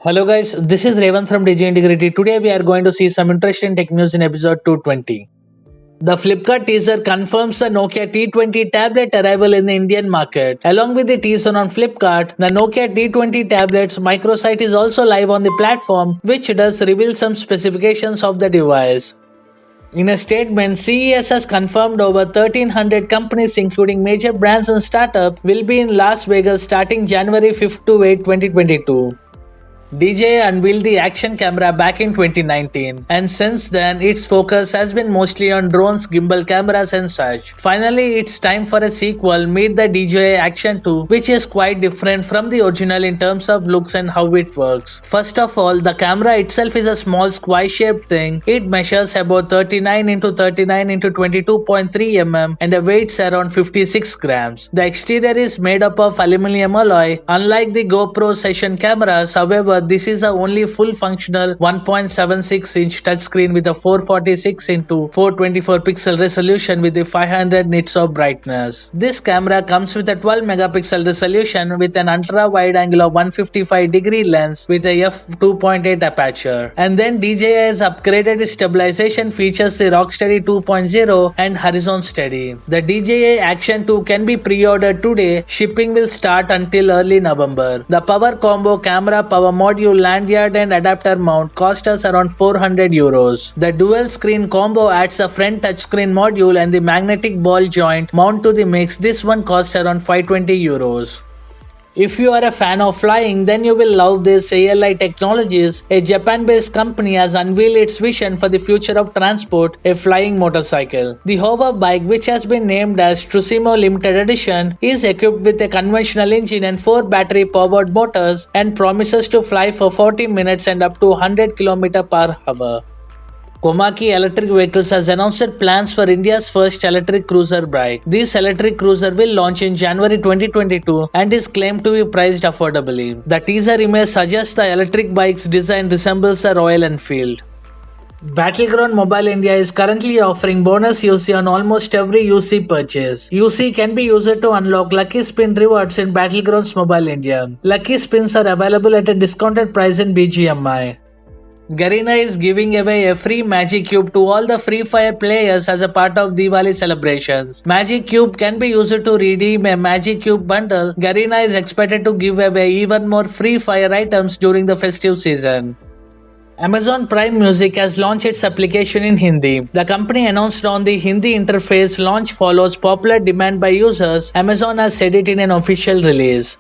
Hello guys, this is Revan from Digi Integrity. Today we are going to see some interesting tech news in episode 220. The Flipkart teaser confirms the Nokia T20 tablet arrival in the Indian market. Along with the teaser on Flipkart, the Nokia T20 tablet's microsite is also live on the platform, which does reveal some specifications of the device. In a statement, CES has confirmed over 1,300 companies, including major brands and startups, will be in Las Vegas starting January 5 to 8, 2022. DJI unveiled the action camera back in 2019, and since then its focus has been mostly on drones, gimbal cameras and such. Finally, it's time for a sequel, Meet the DJI Action 2, which is quite different from the original in terms of looks and how it works. First of all, the camera itself is a small square-shaped thing. It measures about 39 into 39 into 22.3 mm and weighs around 56 grams. The exterior is made up of aluminum alloy. Unlike the GoPro session cameras, however, this is the only full functional 1.76-inch touchscreen with a 446 into 424 pixel resolution with the 500 nits of brightness. This camera comes with a 12 megapixel resolution with an ultra-wide angle of 155-degree lens with a f2.8 aperture. And then DJI has upgraded its stabilization features, the Rocksteady 2.0 and Horizon Steady. The DJI Action 2 can be pre-ordered today. Shipping will start until early November. The power combo camera, power module, lanyard and adapter mount cost us around 400 euros. The dual screen combo adds a front touchscreen module and the magnetic ball joint mount to the mix. This one costs around 520 euros. If you are a fan of flying, then you will love this. ALI Technologies, a Japan-based company, has unveiled its vision for the future of transport, a flying motorcycle. The hover bike, which has been named as Trusimo Limited Edition, is equipped with a conventional engine and 4 battery-powered motors and promises to fly for 40 minutes and up to 100 km per hour. Komaki Electric Vehicles has announced plans for India's first electric cruiser bike. This electric cruiser will launch in January 2022 and is claimed to be priced affordably. The teaser image suggests the electric bike's design resembles a Royal Enfield. Battleground Mobile India is currently offering bonus UC on almost every UC purchase. UC can be used to unlock Lucky Spin rewards in Battlegrounds Mobile India. Lucky Spins are available at a discounted price in BGMI. Garena is giving away a free Magic Cube to all the Free Fire players as a part of Diwali celebrations. Magic Cube can be used to redeem a Magic Cube bundle. Garena is expected to give away even more Free Fire items during the festive season. Amazon Prime Music has launched its application in Hindi. The company announced on the Hindi interface launch follows popular demand by users. Amazon has said it in an official release.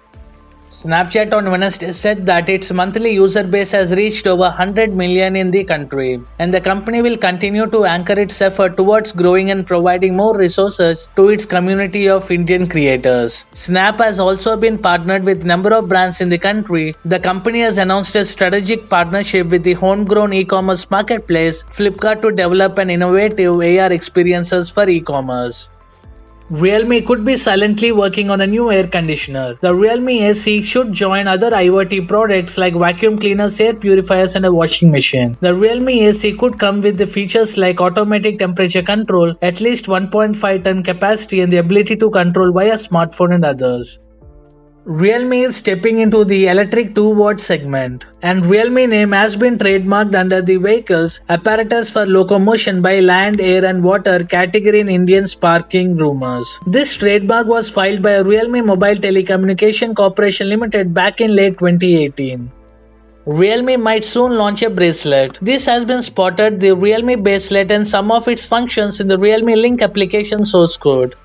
Snapchat on Wednesday said that its monthly user base has reached over 100 million in the country, and the company will continue to anchor its effort towards growing and providing more resources to its community of Indian creators. Snap has also been partnered with a number of brands in the country. The company has announced a strategic partnership with the homegrown e-commerce marketplace Flipkart to develop an innovative AR experiences for e-commerce. Realme could be silently working on a new air conditioner. The Realme AC should join other IoT products like vacuum cleaners, air purifiers and a washing machine. The Realme AC could come with the features like automatic temperature control, at least 1.5 ton capacity and the ability to control via smartphone and others. Realme is stepping into the electric 2-watt segment, and Realme name has been trademarked under the vehicles apparatus for locomotion by land, air and water category in Indian sparking rumors. This trademark was filed by Realme Mobile Telecommunication Corporation Limited back in late 2018. Realme might soon launch a bracelet. This has been spotted the Realme bracelet and some of its functions in the Realme Link application source code.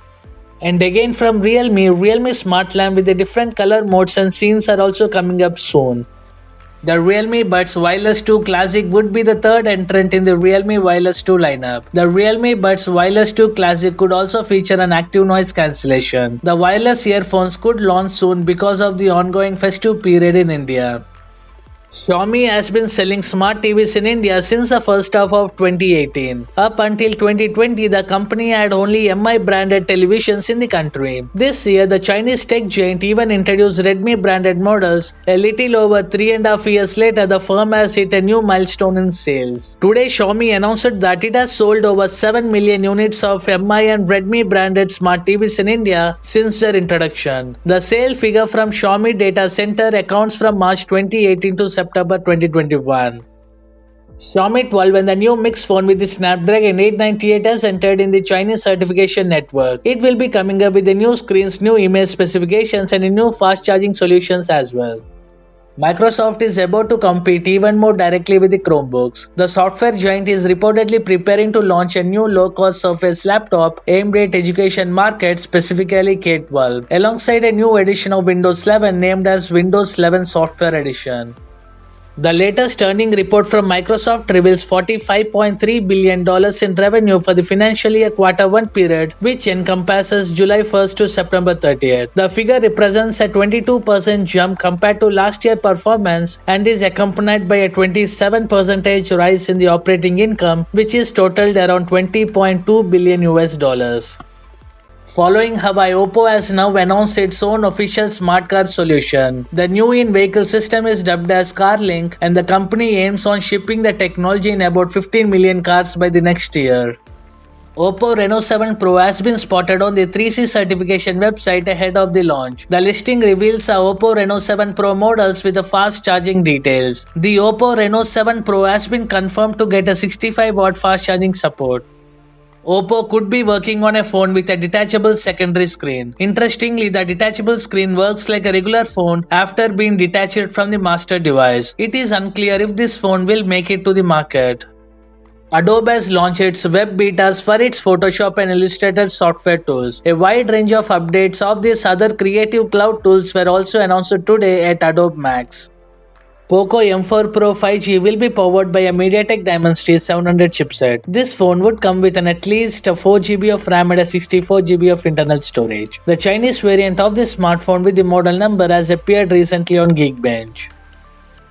And again from Realme Smart Lamp with the different color modes and scenes are also coming up soon. The Realme Buds Wireless 2 Classic would be the third entrant in the Realme Wireless 2 lineup. The Realme Buds Wireless 2 Classic could also feature an active noise cancellation. The wireless earphones could launch soon because of the ongoing festive period in India. Xiaomi has been selling smart TVs in India since the first half of 2018. Up until 2020, the company had only MI branded televisions in the country. This year, the Chinese tech giant even introduced Redmi branded models. A little over 3.5 years later, the firm has hit a new milestone in sales. Today, Xiaomi announced that it has sold over 7 million units of MI and Redmi branded smart TVs in India since their introduction. The sale figure from Xiaomi data center accounts from March 2018 to September 2021. Xiaomi 12 and the new Mix phone with the Snapdragon 898 has entered in the Chinese certification network. It will be coming up with the new screens, new image specifications and new fast charging solutions as well. Microsoft is about to compete even more directly with the Chromebooks. The software giant is reportedly preparing to launch a new low-cost Surface laptop aimed at education markets, specifically K-12, alongside a new edition of Windows 11 named as Windows 11 Software Edition. The latest earnings report from Microsoft reveals $45.3 billion in revenue for the financial year Q1 period, which encompasses July 1st to September 30th. The figure represents a 22% jump compared to last year's performance and is accompanied by a 27% rise in the operating income, which is totaled around $20.2 billion. Following Hawaii, Oppo has now announced its own official smart car solution. The new in-vehicle system is dubbed as CarLink, and the company aims on shipping the technology in about 15 million cars by the next year. Oppo Reno 7 Pro has been spotted on the 3C certification website ahead of the launch. The listing reveals a Oppo Reno 7 Pro models with the fast charging details. The Oppo Reno 7 Pro has been confirmed to get a 65-watt fast charging support. Oppo could be working on a phone with a detachable secondary screen. Interestingly, the detachable screen works like a regular phone after being detached from the master device. It is unclear if this phone will make it to the market. Adobe has launched its web betas for its Photoshop and Illustrator software tools. A wide range of updates of these other creative cloud tools were also announced today at Adobe Max. Poco M4 Pro 5G will be powered by a MediaTek Dimensity 700 chipset. This phone would come with at least 4GB of RAM and 64GB of internal storage. The Chinese variant of this smartphone with the model number has appeared recently on Geekbench.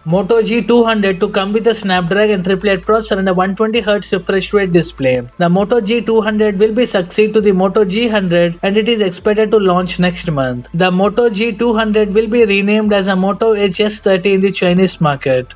Moto G200 to come with a Snapdragon 888 processor and a 120Hz refresh rate display. The Moto G200 will be succeed to the Moto G100 and it is expected to launch next month. The Moto G200 will be renamed as a Moto Edge S30 in the Chinese market.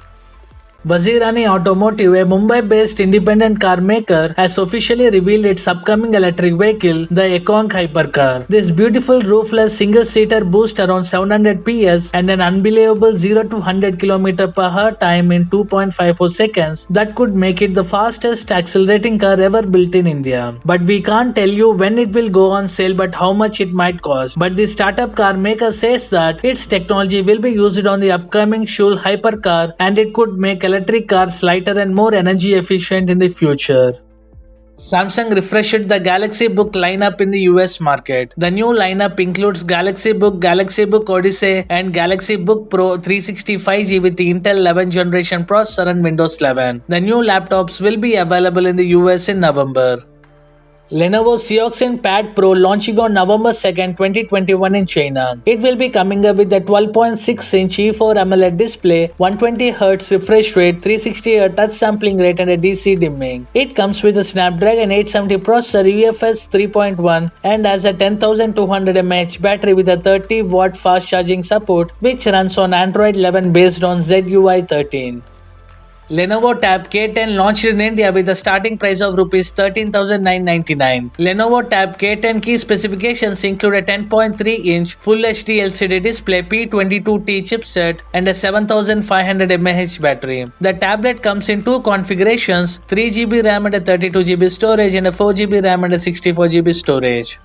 Vazirani Automotive, a Mumbai-based independent car maker, has officially revealed its upcoming electric vehicle, the Ekong Hypercar. This beautiful roofless single-seater boasts around 700 PS and an unbelievable 0 to 100 km/h time in 2.54 seconds that could make it the fastest accelerating car ever built in India. But we can't tell you when it will go on sale but how much it might cost. But the startup car maker says that its technology will be used on the upcoming Shul Hypercar and it could make electric cars lighter and more energy efficient in the future. Samsung refreshed the Galaxy Book lineup in the US market. The new lineup includes Galaxy Book Odyssey, and Galaxy Book Pro 365G with the Intel 11th generation processor and Windows 11. The new laptops will be available in the US in November. Lenovo Cioxin Pad Pro launching on November 2nd, 2021 in China. It will be coming up with a 12.6-inch E4 AMOLED display, 120Hz refresh rate, 360Hz touch sampling rate and a DC dimming. It comes with a Snapdragon 870 processor, UFS 3.1 and has a 10,200 mAh battery with a 30-watt fast charging support which runs on Android 11 based on ZUI 13. Lenovo Tab K10 launched in India with a starting price of Rs 13,999. Lenovo Tab K10 key specifications include a 10.3-inch Full HD LCD display, P22T chipset, and a 7,500 mAh battery. The tablet comes in two configurations: 3GB RAM and a 32GB storage, and a 4GB RAM and a 64GB storage.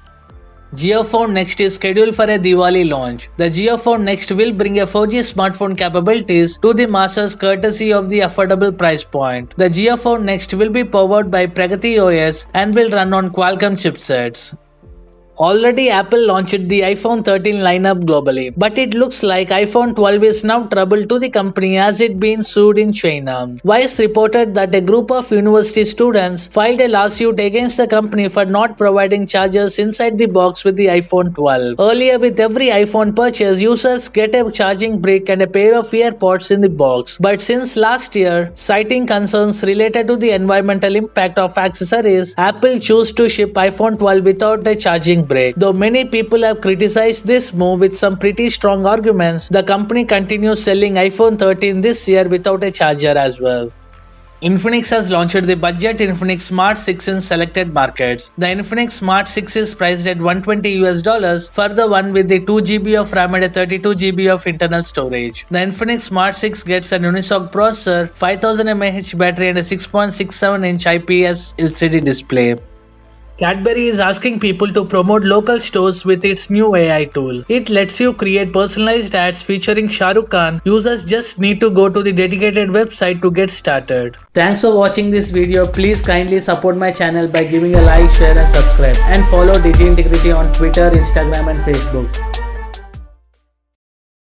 JioPhone Next is scheduled for a Diwali launch. The JioPhone Next will bring a 4G smartphone capabilities to the masses courtesy of the affordable price point. The JioPhone Next will be powered by Pragati OS and will run on Qualcomm chipsets. Already Apple launched the iPhone 13 lineup globally, but it looks like iPhone 12 is now trouble to the company as it been sued in China. Vice reported that a group of university students filed a lawsuit against the company for not providing chargers inside the box with the iPhone 12. Earlier, with every iPhone purchase, users get a charging brick and a pair of earpods in the box. But since last year, citing concerns related to the environmental impact of accessories, Apple chose to ship iPhone 12 without a charging break. Though many people have criticized this move with some pretty strong arguments, the company continues selling iPhone 13 this year without a charger as well. Infinix has launched the budget Infinix Smart 6 in selected markets. The Infinix Smart 6 is priced at $120 for the one with the 2 GB of RAM and a 32 GB of internal storage. The Infinix Smart 6 gets an Unisoc processor, 5000 mAh battery and a 6.67-inch IPS LCD display. Cadbury is asking people to promote local stores with its new AI tool. It lets you create personalized ads featuring Shah Rukh Khan. Users just need to go to the dedicated website to get started. Thanks for watching this video. Please kindly support my channel by giving a like, share and subscribe. And follow Digi Integrity on Twitter, Instagram and Facebook.